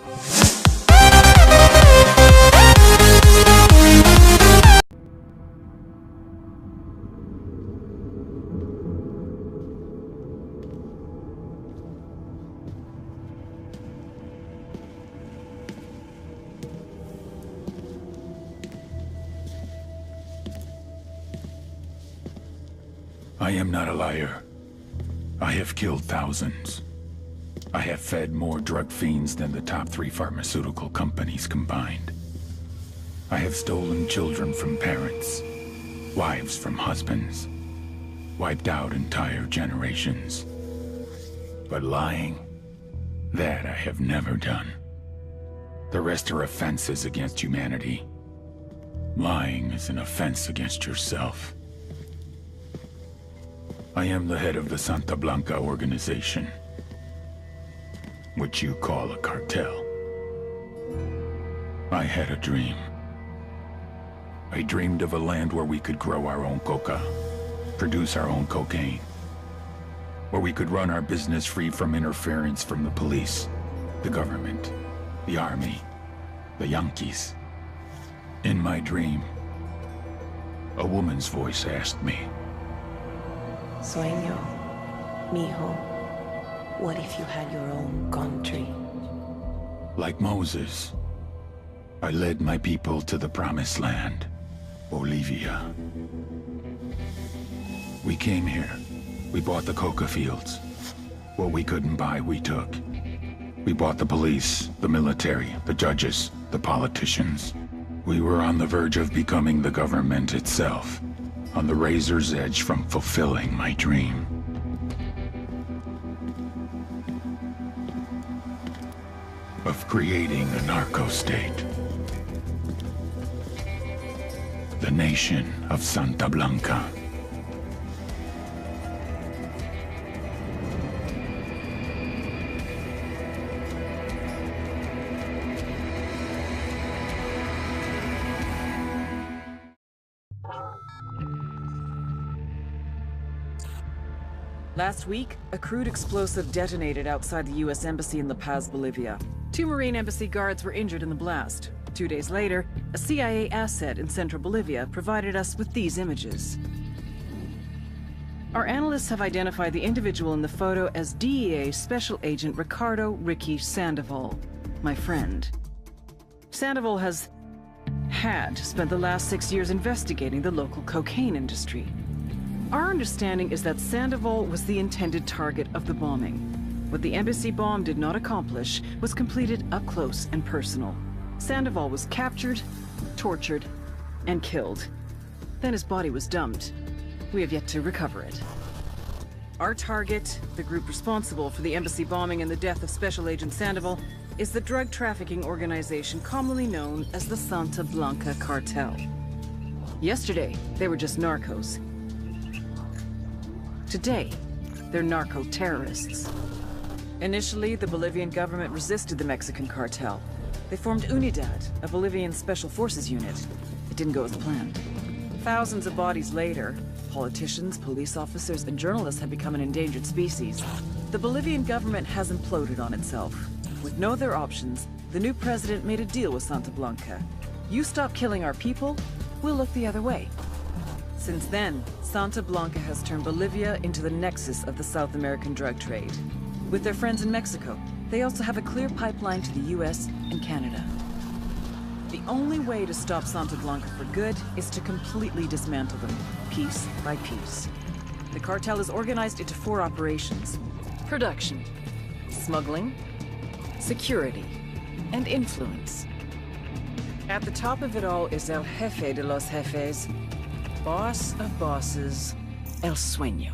I am not a liar. I have killed thousands. I have fed more drug fiends than the top 3 pharmaceutical companies combined. I have stolen children from parents, wives from husbands, wiped out entire generations. But lying, that I have never done. The rest are offenses against humanity. Lying is an offense against yourself. I am the head of the Santa Blanca organization, which you call a cartel. I had a dream. I dreamed of a land where we could grow our own coca, produce our own cocaine, where we could run our business free from interference from the police, the government, the army, the Yankees. In my dream, a woman's voice asked me, Sueño, mijo, what if you had your own country? Like Moses, I led my people to the promised land, Bolivia. We came here. We bought the coca fields. What we couldn't buy, we took. We bought the police, the military, the judges, the politicians. We were on the verge of becoming the government itself, on the razor's edge from fulfilling my dream. Of creating a narco-state. The nation of Santa Blanca. Last week, a crude explosive detonated outside the U.S. Embassy in La Paz, Bolivia. 2 Marine Embassy guards were injured in the blast. 2 days later, a CIA asset in central Bolivia provided us with these images. Our analysts have identified the individual in the photo as DEA Special Agent Ricardo "Ricky" Sandoval, my friend. Sandoval had spent the last 6 years investigating the local cocaine industry. Our understanding is that Sandoval was the intended target of the bombing. What the embassy bomb did not accomplish was completed up close and personal. Sandoval was captured, tortured, and killed. Then his body was dumped. We have yet to recover it. Our target, the group responsible for the embassy bombing and the death of Special Agent Sandoval, is the drug trafficking organization commonly known as the Santa Blanca Cartel. Yesterday, they were just narcos. Today, they're narco-terrorists. Initially, the Bolivian government resisted the Mexican cartel. They formed UNIDAD, a Bolivian special forces unit. It didn't go as planned. Thousands of bodies later, politicians, police officers, and journalists have become an endangered species. The Bolivian government has imploded on itself. With no other options, the new president made a deal with Santa Blanca. You stop killing our people, we'll look the other way. Since then, Santa Blanca has turned Bolivia into the nexus of the South American drug trade. With their friends in Mexico, they also have a clear pipeline to the US and Canada. The only way to stop Santa Blanca for good is to completely dismantle them, piece by piece. The cartel is organized into 4 operations: production, smuggling, security, and influence. At the top of it all is El Jefe de los Jefes, boss of bosses, El Sueño.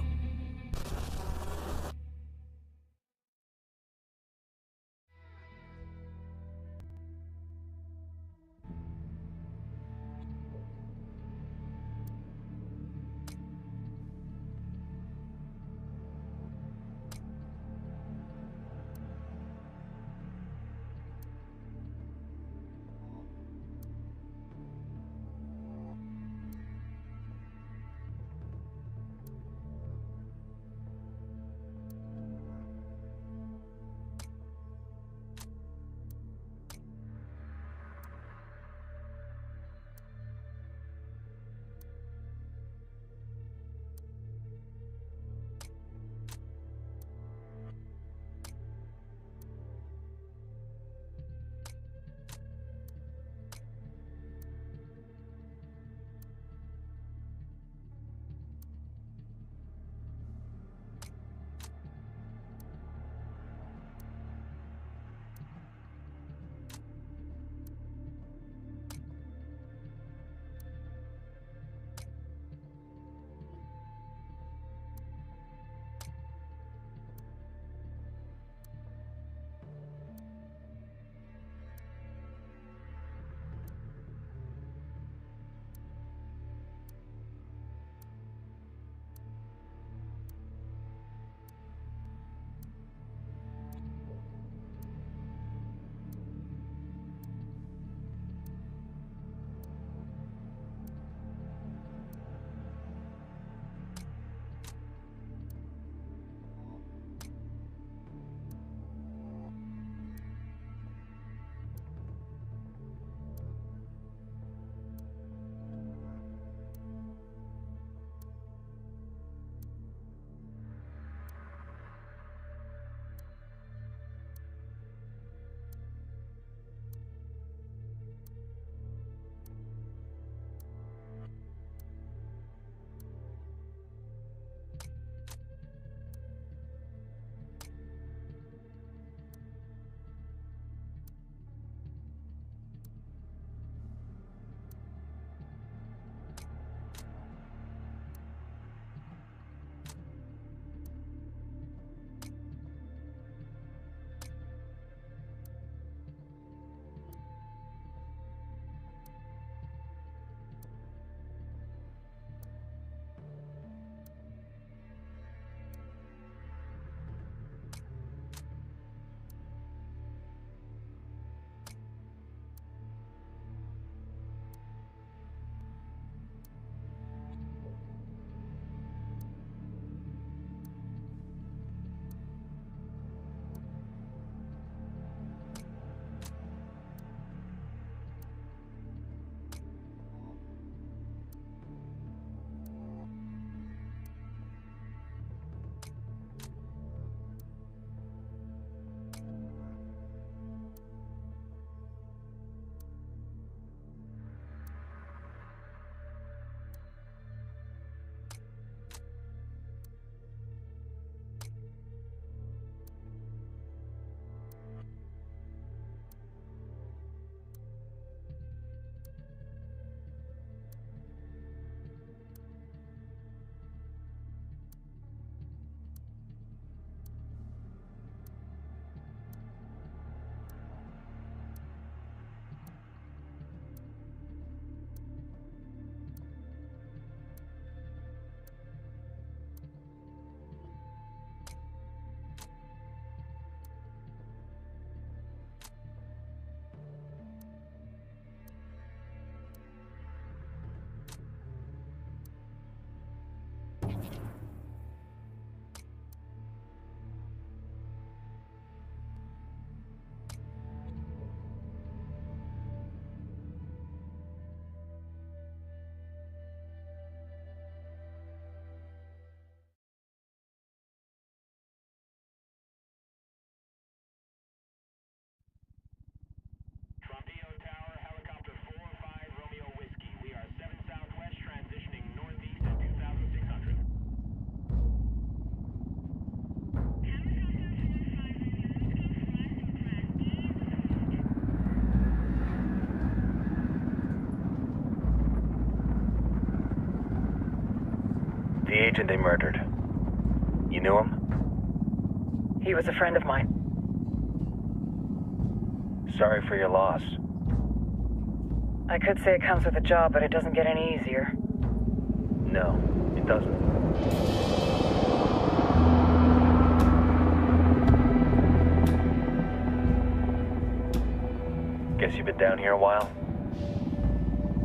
The agent they murdered. You knew him? He was a friend of mine. Sorry for your loss. I could say it comes with a job, but it doesn't get any easier. No, it doesn't. Guess you've been down here a while?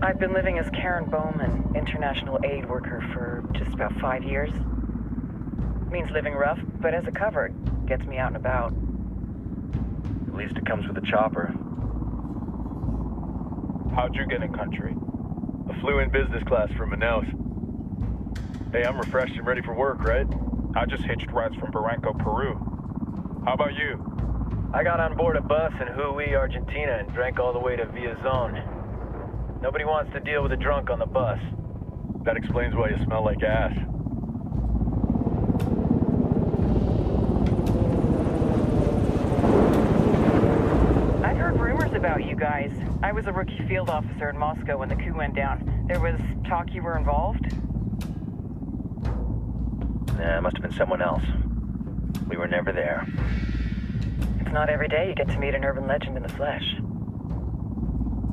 I've been living as Karen Bowman, international aid worker, for just about 5 years. Means living rough, but as a cover, gets me out and about. At least it comes with a chopper. How'd you get in country? I flew in business class from Manaus. Hey, I'm refreshed and ready for work, right? I just hitched rides from Barranco, Peru. How about you? I got on board a bus in Hui, Argentina, and drank all the way to Villazon. Nobody wants to deal with a drunk on the bus. That explains why you smell like ass. I've heard rumors about you guys. I was a rookie field officer in Moscow when the coup went down. There was talk you were involved? Nah, it must have been someone else. We were never there. It's not every day you get to meet an urban legend in the flesh.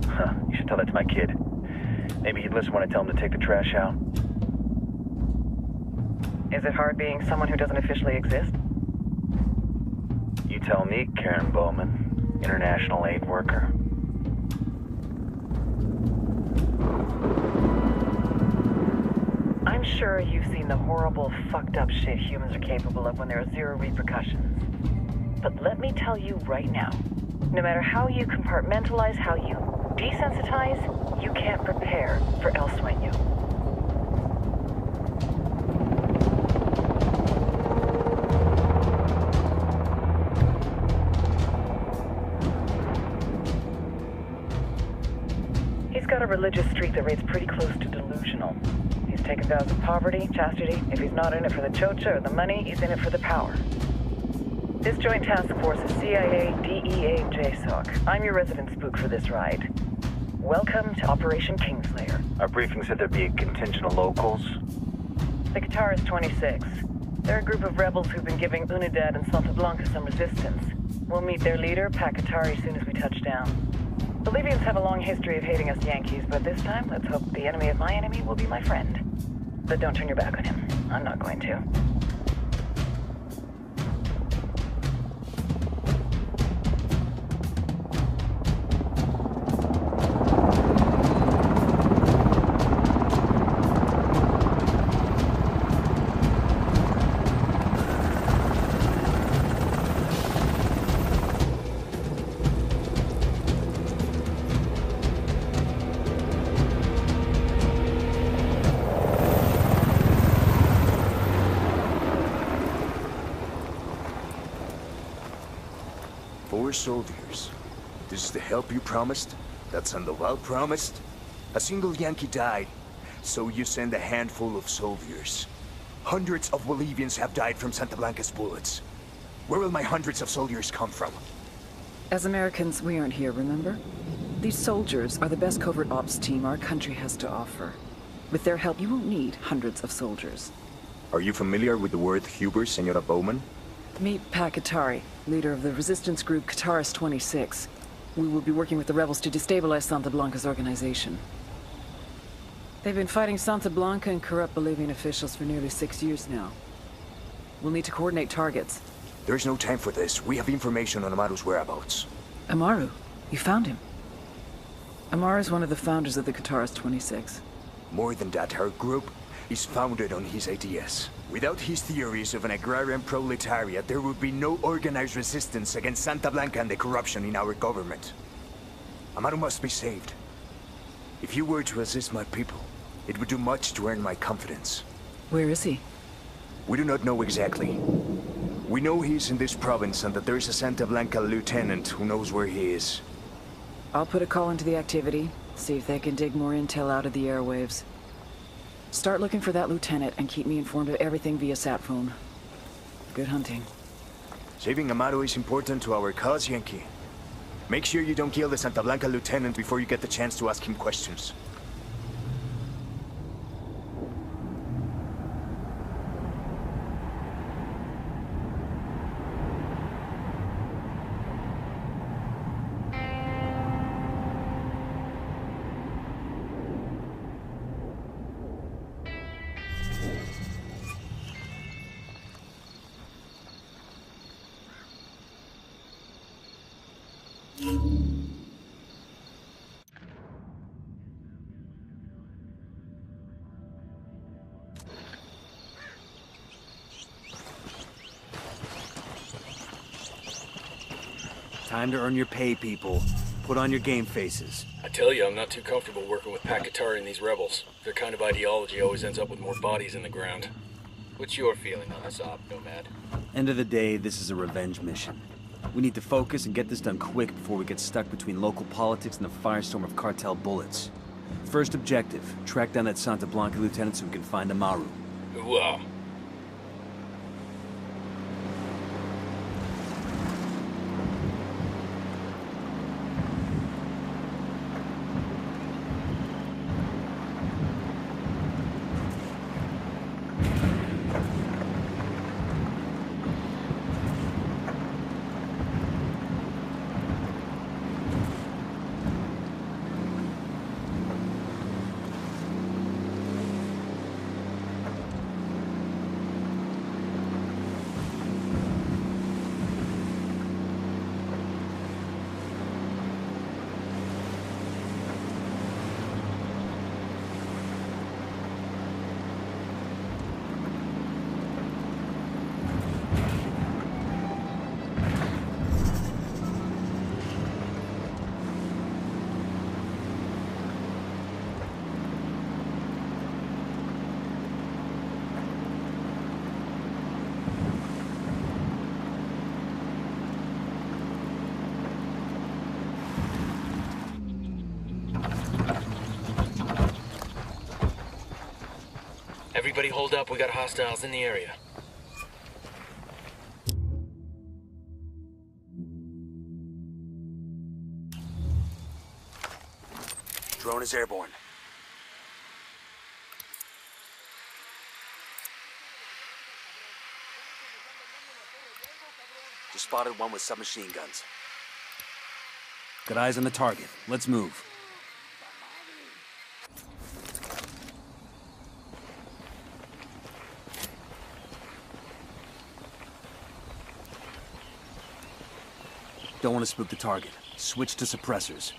Huh, you should tell that to my kid. Maybe he'd listen when I tell him to take the trash out. Is it hard being someone who doesn't officially exist? You tell me, Karen Bowman, international aid worker. I'm sure you've seen the horrible, fucked up shit humans are capable of when there are zero repercussions. But let me tell you right now, no matter how you compartmentalize, how you desensitize, you can't prepare for El Sueño. He's got a religious streak that rates pretty close to delusional. He's taken vows of poverty, chastity. If he's not in it for the chocha or the money, he's in it for the power. This joint task force is CIA, DEA, and JSOC. I'm your resident spook for this ride. Welcome to Operation Kingslayer. Our briefing said there'd be a contingent of locals. The Qatar 26. They're a group of rebels who've been giving Unidad and Santa Blanca some resistance. We'll meet their leader, Pakatari, as soon as we touch down. Bolivians have a long history of hating us Yankees, but this time, let's hope the enemy of my enemy will be my friend. But don't turn your back on him. I'm not going to. Soldiers. This is the help you promised? That Sandoval promised? A single Yankee died, so you send a handful of soldiers. Hundreds of Bolivians have died from Santa Blanca's bullets. Where will my hundreds of soldiers come from? As Americans, we aren't here, remember? These soldiers are the best covert ops team our country has to offer. With their help, you won't need hundreds of soldiers. Are you familiar with the word Huber, Senora Bowman? Meet Pakatari, leader of the resistance group Qatar 26. We will be working with the rebels to destabilize Santa Blanca's organization. They've been fighting Santa Blanca and corrupt Bolivian officials for nearly 6 years now. We'll need to coordinate targets. There's no time for this. We have information on Amaru's whereabouts. Amaru? You found him? Amaru is one of the founders of the Qatar 26. More than that, our group is founded on his ideas. Without his theories of an agrarian proletariat, there would be no organized resistance against Santa Blanca and the corruption in our government. Amaru must be saved. If you were to assist my people, it would do much to earn my confidence. Where is he? We do not know exactly. We know he's in this province and that there is a Santa Blanca lieutenant who knows where he is. I'll put a call into the activity, see if they can dig more intel out of the airwaves. Start looking for that lieutenant and keep me informed of everything via sat phone. Good hunting. Saving Amaru is important to our cause, Yankee. Make sure you don't kill the Santa Blanca lieutenant before you get the chance to ask him questions. Time to earn your pay, people. Put on your game faces. I tell you, I'm not too comfortable working with Pakatari and these rebels. Their kind of ideology always ends up with more bodies in the ground. What's your feeling on this op, Nomad? End of the day, this is a revenge mission. We need to focus and get this done quick before we get stuck between local politics and the firestorm of cartel bullets. First objective, track down that Santa Blanca lieutenant so we can find Amaru. Ooh-ah. Everybody hold up, we got hostiles in the area. Drone is airborne. Just spotted one with submachine guns. Got eyes on the target. Let's move. Don't want to spook the target. Switch to suppressors.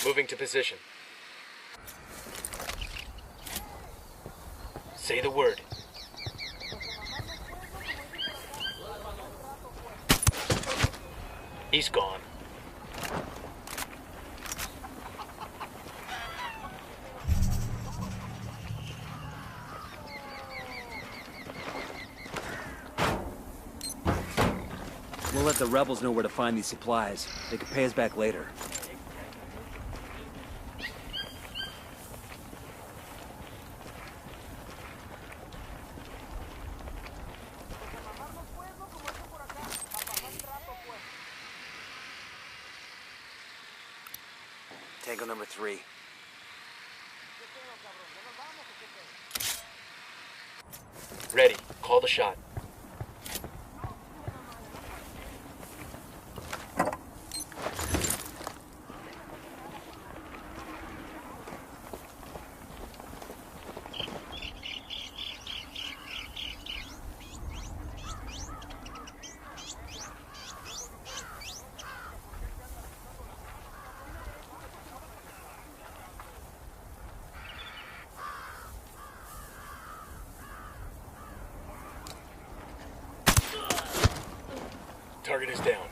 Moving to position. Say the word. He's gone. We'll let the rebels know where to find these supplies. They can pay us back later. Tango number 3. Ready. Call the shot. Target is down.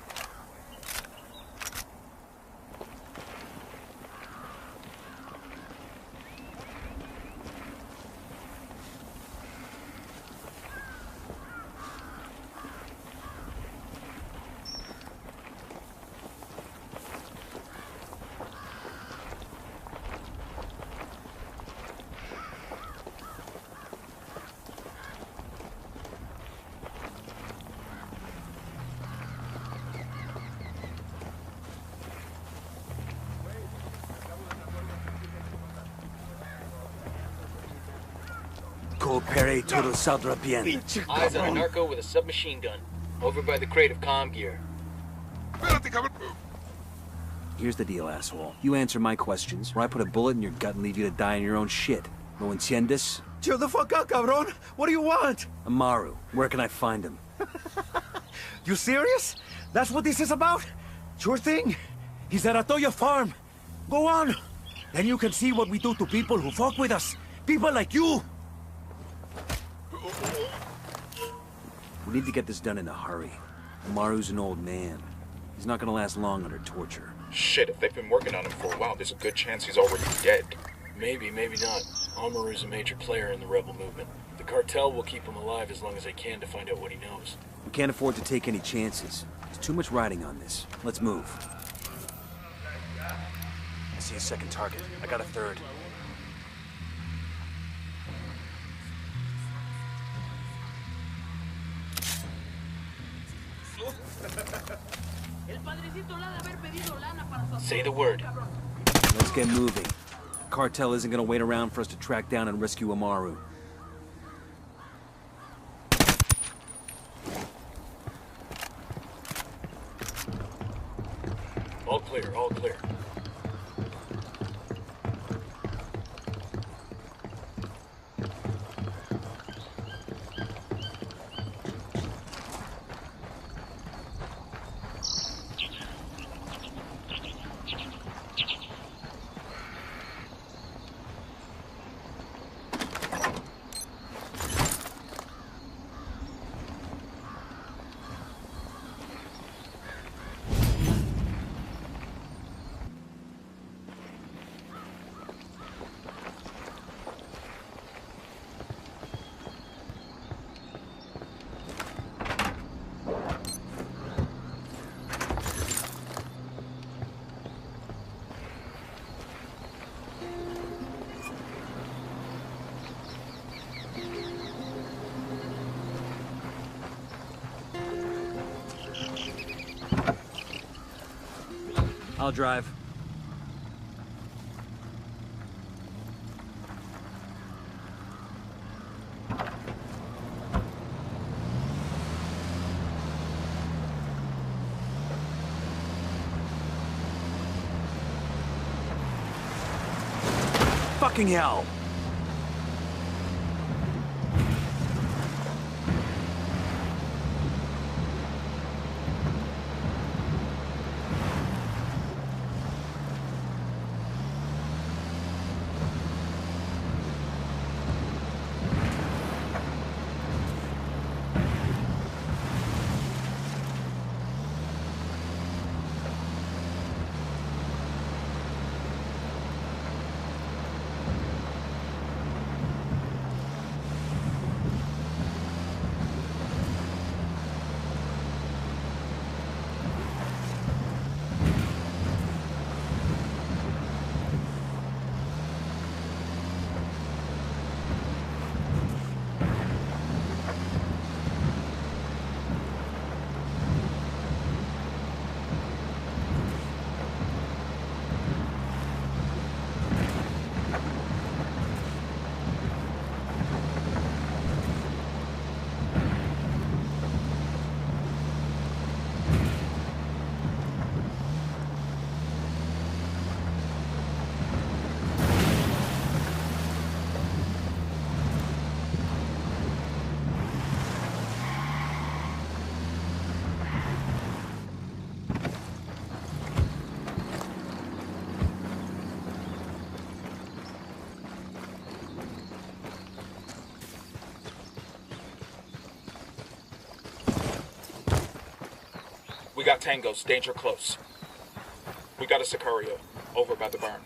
Opere todo saldrá bien. Eyes on a narco with a submachine gun. Over by the crate of comm gear. Here's the deal, asshole. You answer my questions, or I put a bullet in your gut and leave you to die in your own shit. No entiendes? Chill the fuck out, cabron. What do you want? Amaru, where can I find him? You serious? That's what this is about? Sure thing. He's at Atoya Farm. Go on. Then you can see what we do to people who fuck with us. People like you. We need to get this done in a hurry. Amaru's an old man. He's not gonna last long under torture. Shit, if they've been working on him for a while, there's a good chance he's already dead. Maybe, maybe not. Amaru's a major player in the rebel movement. The cartel will keep him alive as long as they can to find out what he knows. We can't afford to take any chances. There's too much riding on this. Let's move. I see a second target. I got a third. Say the word. Let's get moving. The cartel isn't gonna wait around for us to track down and rescue Amaru. All clear, all clear. I'll drive. Fucking hell! We got tangos, danger close. We got a Sicario, over by the barn.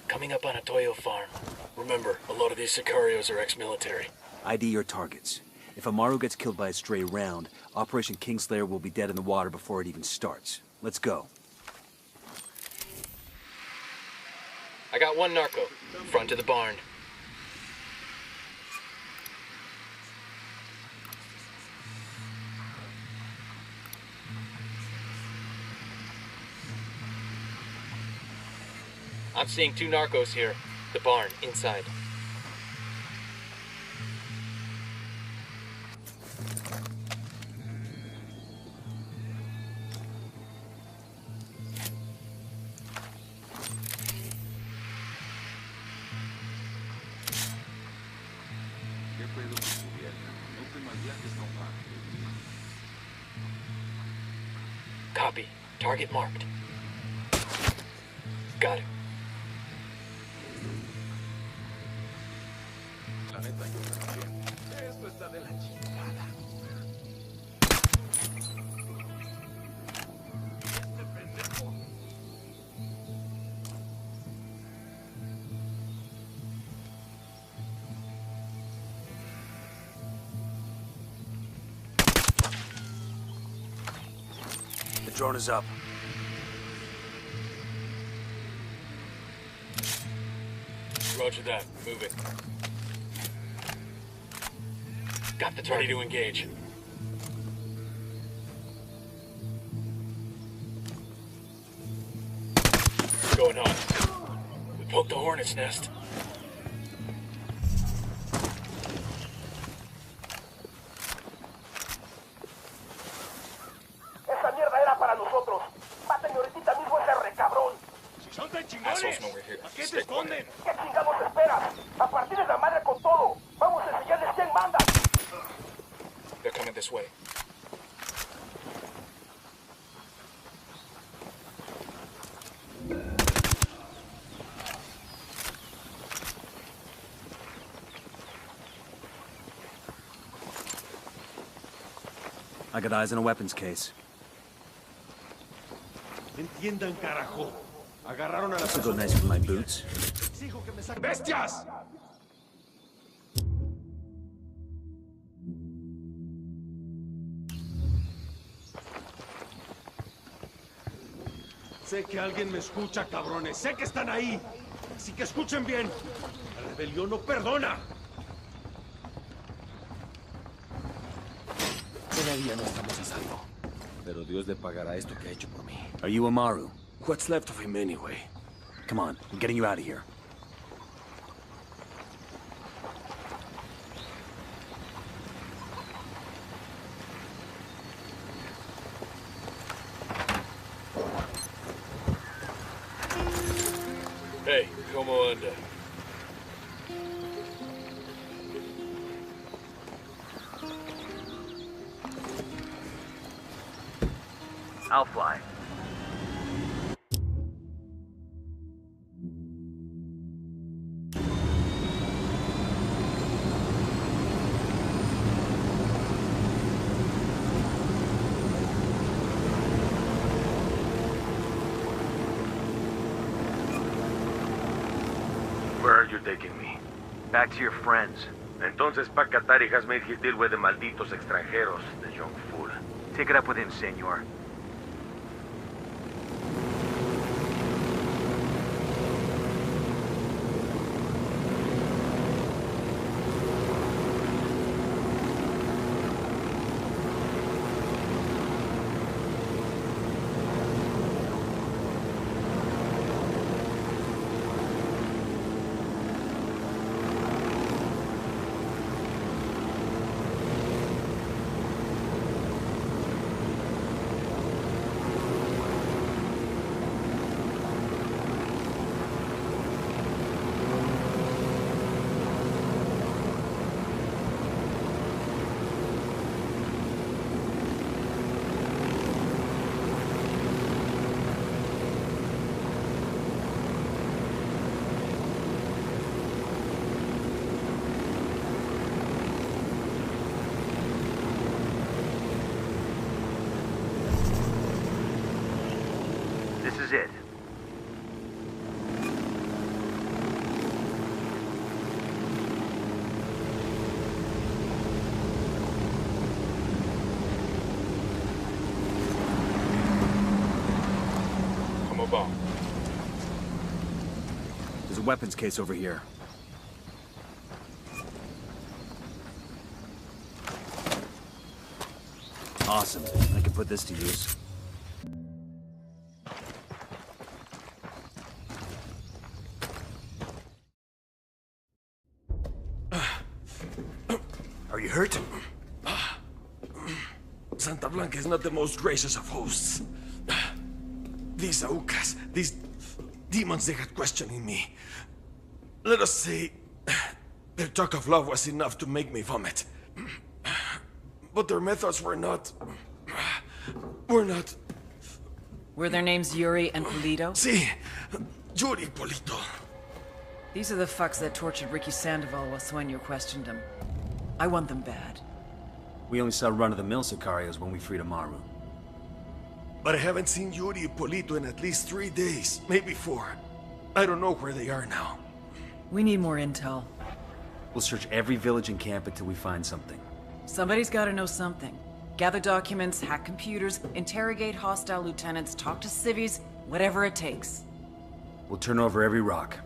Coming up on a Toyo farm. Remember, a lot of these Sicarios are ex-military. ID your targets. If Amaru gets killed by a stray round, Operation Kingslayer will be dead in the water before it even starts. Let's go. I got one narco, front of the barn. I'm seeing 2 narcos here. The barn, inside. Copy. Target marked. Got it. The drone is up. Roger that. Moving. Got the target. Ready to engage. What's going on? We poked the hornet's nest. Assholes know we're here. Stick quiet. ¿Qué chingados esperas? A partir de la madre con todo. Vamos a enseñarles quién manda. They're coming this way. I got eyes on a weapons case. Entiendan, carajo. Agarraron a la This will go nice with my boots. ¡Bestias! Sé que alguien me escucha, cabrones. Sé que están ahí. Así que escuchen bien. La rebelión no perdona. Todavía no estamos a salvo. Pero Dios le pagará esto que ha hecho por mí. Are you Amaru? What's left of him anyway? Come on, I'm getting you out of here. Hey, como anda? I'll fly. Where are you taking me? Back to your friends. Entonces, Pacatari has made his deal with the malditos extranjeros, the young fool. Take it up with him, senor. This is it. Come about. There's a weapons case over here. Awesome. I can put this to use. Santa Blanca is not the most gracious of hosts. These Aucas, these demons they had questioning me. Let us say, their talk of love was enough to make me vomit. But their methods were not... Were their names Yuri and Polito? Sí, Yuri Polito. These are the fucks that tortured Ricky Sandoval while Sueño questioned him. I want them bad. We only saw run-of-the-mill Sicarios when we freed Amaru. But I haven't seen Yuri and Polito in at least 3 days, maybe 4. I don't know where they are now. We need more intel. We'll search every village and camp until we find something. Somebody's gotta know something. Gather documents, hack computers, interrogate hostile lieutenants, talk to civvies, whatever it takes. We'll turn over every rock.